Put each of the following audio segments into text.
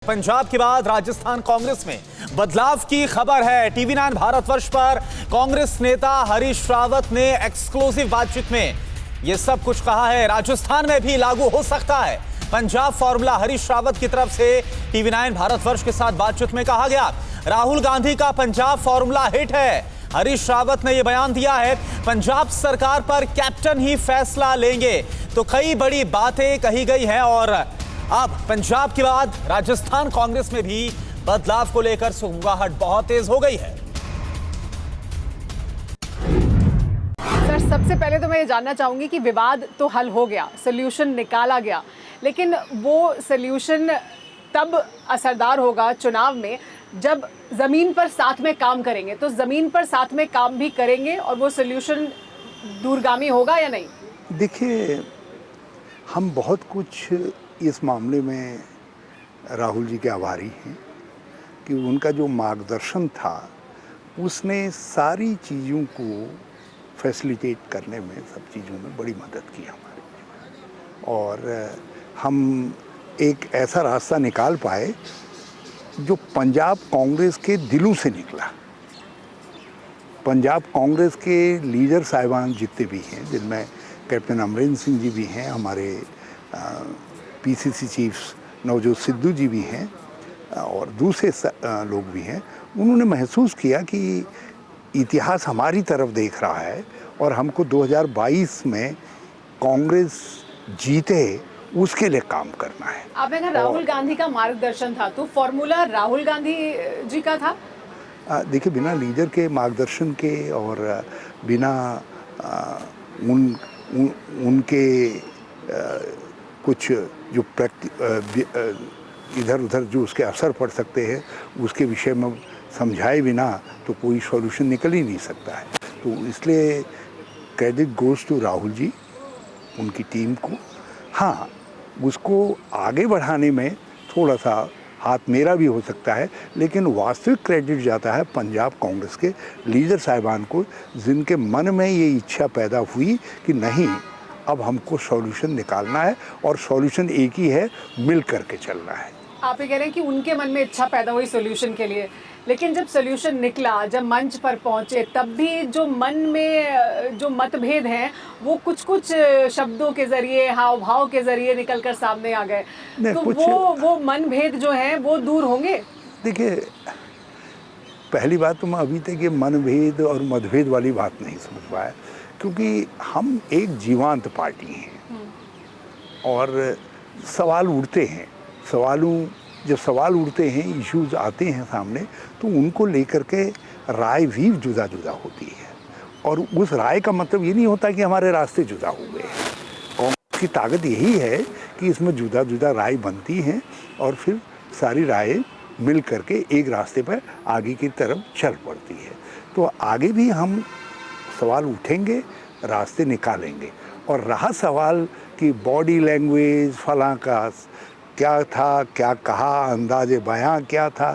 पंजाब के बाद राजस्थान कांग्रेस में बदलाव की खबर है। टीवी9 भारतवर्ष पर कांग्रेस नेता हरीश रावत ने एक्सक्लूसिव बातचीत में यह सब कुछ कहा है। राजस्थान में भी लागू हो सकता है पंजाब फॉर्मूला। हरीश रावत की तरफ से टीवी9 भारतवर्ष के साथ बातचीत में कहा गया, राहुल गांधी का पंजाब फॉर्मूला हिट है। हरीश रावत ने यह बयान दिया है, पंजाब सरकार पर कैप्टन ही फैसला लेंगे। तो कई बड़ी बातें कही गई हैं और अब पंजाब के बाद राजस्थान कांग्रेस में भी बदलाव को लेकर सुगबुगाहट बहुत तेज हो गई है। सर, सबसे पहले तो मैं ये जानना चाहूंगी कि विवाद तो हल हो गया, सोल्यूशन निकाला गया, लेकिन वो सोल्यूशन तब असरदार होगा चुनाव में जब जमीन पर साथ में काम करेंगे। तो जमीन पर साथ में काम भी करेंगे और वो सोल्यूशन दूरगामी होगा या नहीं? देखिए, हम बहुत कुछ इस मामले में राहुल जी के आभारी हैं कि उनका जो मार्गदर्शन था उसने सारी चीज़ों को फैसिलिटेट करने में, सब चीज़ों में बड़ी मदद की हमारी। और हम एक ऐसा रास्ता निकाल पाए जो पंजाब कांग्रेस के दिलों से निकला। पंजाब कांग्रेस के लीडर साहिबान जितने भी हैं, जिनमें कैप्टन अमरिंदर सिंह जी भी हैं, हमारे पीसीसी चीफ नवजोत सिद्धू जी भी हैं और दूसरे लोग भी हैं, उन्होंने महसूस किया कि इतिहास हमारी तरफ देख रहा है और हमको 2022 में कांग्रेस जीते उसके लिए काम करना है। आपने कहा राहुल गांधी का मार्गदर्शन था, तो फॉर्मूला राहुल गांधी जी का था? देखिए, बिना लीडर के मार्गदर्शन के और बिना उनके कुछ जो इधर उधर जो उसके असर पड़ सकते हैं उसके विषय में समझाए बिना तो कोई सॉल्यूशन निकल ही नहीं सकता है। तो इसलिए credit goes to Rahul ji, उनकी टीम को। हाँ, उसको आगे बढ़ाने में थोड़ा सा हाथ मेरा भी हो सकता है, लेकिन वास्तविक क्रेडिट जाता है पंजाब कांग्रेस के लीडर साहिबान को, जिनके मन में ये इच्छा पैदा हुई कि नहीं, अब हमको सॉल्यूशन निकालना है और सॉल्यूशन एक ही है, मिल करके चलना है। आप ये कह रहे हैं कि उनके मन में इच्छा पैदा हुई सॉल्यूशन के लिए, लेकिन जब सॉल्यूशन निकला, जब मंच पर पहुंचे, तब भी जो मन में जो मतभेद हैं वो कुछ कुछ शब्दों के जरिए, हाव भाव के जरिए निकलकर सामने आ गए। तो वो मनभेद जो हैं वो दूर होंगे? देखिए, पहली बात तो मैं अभी तक ये मनभेद और मतभेद वाली बात नहीं समझ पाया, क्योंकि हम एक जीवंत पार्टी हैं और सवाल उठते हैं। जब सवाल उठते हैं, इश्यूज आते हैं सामने, तो उनको लेकर के राय भी जुदा जुदा होती है और उस राय का मतलब ये नहीं होता कि हमारे रास्ते जुदा हो गए हैं। कांग्रेस की ताकत यही है कि इसमें जुदा जुदा राय बनती हैं और फिर सारी राय मिल करके एक रास्ते पर आगे की तरफ चल पड़ती है। तो आगे भी हम सवाल उठेंगे, रास्ते निकालेंगे। और रहा सवाल कि बॉडी लैंग्वेज फलां का क्या था, क्या कहा, अंदाज़े बयां क्या था,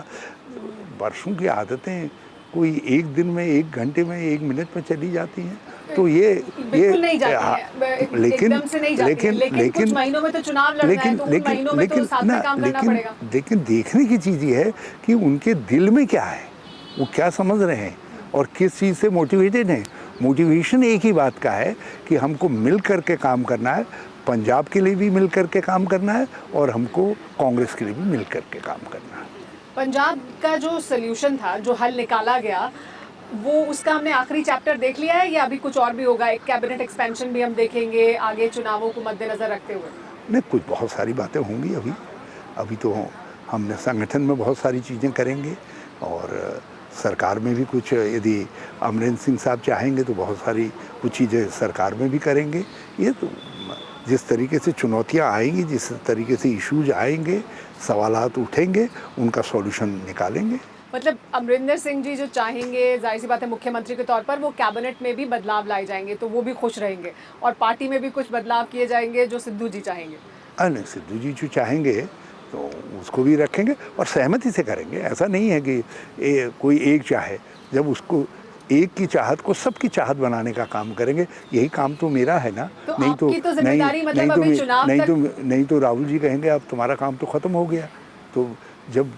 वर्षों की आदतें कोई एक दिन में, एक घंटे में, एक मिनट में चली जाती हैं। तो ये नहीं जाती है, लेकिन कुछ महीनों में तो चुनाव लड़ना है, तो उन महीनों में तो साथ में काम करना पड़ेगा। लेकिन देखने की चीज़ ये है कि उनके दिल में क्या है, वो क्या समझ रहे हैं और किस चीज़ से मोटिवेटेड हैं। मोटिवेशन एक ही बात का है कि हमको मिल करके काम करना है, पंजाब के लिए भी मिल करके काम करना है और हमको कांग्रेस के लिए भी मिल करके काम करना है। पंजाब का जो सल्यूशन था, जो हल निकाला गया, वो उसका हमने आखिरी चैप्टर देख लिया है या अभी कुछ और भी होगा? एक कैबिनेट एक्सपेंशन भी हम देखेंगे आगे चुनावों को मद्देनजर रखते हुए? नहीं, कुछ बहुत सारी बातें होंगी। अभी तो हमने संगठन में बहुत सारी चीज़ें करेंगे और सरकार में भी कुछ, यदि अमरिंदर सिंह साहब चाहेंगे तो बहुत सारी कुछ चीज़ें सरकार में भी करेंगे। ये तो जिस तरीके से चुनौतियां आएंगी, जिस तरीके से इश्यूज आएंगे, सवालात उठेंगे, उनका सॉल्यूशन निकालेंगे। मतलब अमरिंदर सिंह जी जो चाहेंगे, जाहिर सी बात है मुख्यमंत्री के तौर पर, वो कैबिनेट में भी बदलाव लाए जाएंगे तो वो भी खुश रहेंगे, और पार्टी में भी कुछ बदलाव किए जाएंगे जो सिद्धू जी चाहेंगे। नहीं, सिद्धू जी जो चाहेंगे तो उसको भी रखेंगे और सहमति से करेंगे। ऐसा नहीं है कि कोई एक चाहे, जब उसको एक की चाहत को सबकी चाहत बनाने का काम करेंगे। यही काम तो मेरा है ना। तो नहीं तो राहुल जी कहेंगे अब तुम्हारा काम तो ख़त्म हो गया, तो जब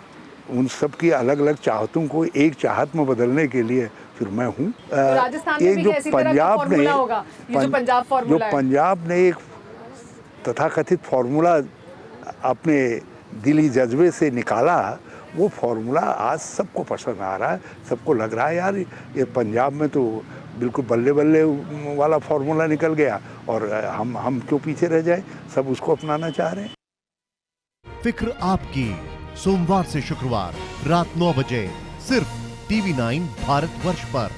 उन सब की अलग अलग चाहतों को एक चाहत में बदलने के लिए फिर मैं हूँ। तो राजस्थान में भी ऐसी तरह का फॉर्मूला होगा, ये जो पंजाब फॉर्मूला है। पंजाब ने एक तथाकथित फॉर्मूला अपने दिली जज्बे से निकाला, वो फॉर्मूला आज सबको पसंद आ रहा है, सबको लग रहा है यार ये पंजाब में तो बिल्कुल बल्ले बल्ले वाला फॉर्मूला निकल गया और हम क्यों पीछे रह जाए, सब उसको अपनाना चाह रहे हैं। फिक्र आपकी, सोमवार से शुक्रवार रात 9 बजे सिर्फ TV9 भारतवर्ष पर।